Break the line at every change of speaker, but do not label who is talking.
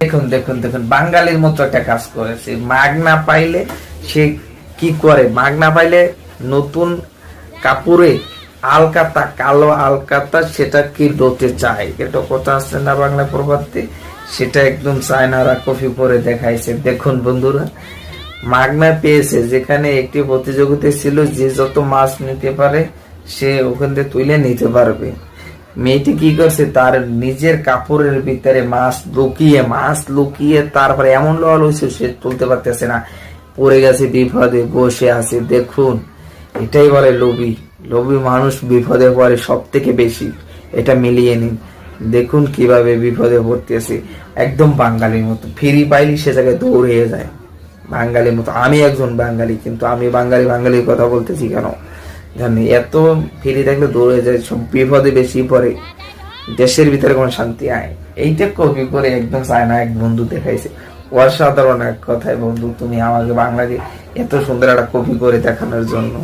দেখুন দেখুন দেখুন, বাঙালির মতো একটা কাজ করেছে। মাগ না পাইলে সে কি করে, মাগ না পাইলে নতুন কাপড়ে আলকাতা, কালো আলকাতা, সেটা কি ডোতে চায়, এটা কথা আছে না বাংলা প্রবাদে, সেটা একদম চায়নারা কপি করে দেখাইছে। দেখুন বন্ধুরা, মাগনা পেয়েছে, যেখানে একটি প্রতিযোগিতা ছিল যে যত মাছ নিতে পারে সে ওখান থেকে তুলে নিতে পারবে। মেয়েটি কি করছে, তার নিজের কাপড়ের ভিতরে মাছ লুকিয়ে তারপরে এমন লল হয়েছে সে তুলতে পারতেছে না, পড়ে গেছে, বিপদে বসে আছে। দেখুন, এটাই বলে লোভী। লোভী মানুষ বিপদে পড়ে সব থেকে বেশি, এটা মিলিয়ে নিন। দেখুন কিভাবে বিপদে পড়তেছে, একদম বাঙালির মতো। ফ্রি পাইলি সে জায়গায় দৌড় হয়ে যায়, বাঙালির মতো। আমি একজন বাঙালি, কিন্তু আমি বাঙালির কথা বলতেছি কেন জানি, এত ফিরে থাকলে দৌড়ে যায়, সব বিপদে বেশি পড়ে, দেশের ভিতরে কোনো শান্তি আয়। এইটা কপি করে একদম চায়না এক বন্ধু দেখাইছে। অসাধারণ এক কথায় বন্ধু, তুমি আমাকে বাংলাদেশ এত সুন্দর একটা কপি করে দেখানোর জন্য।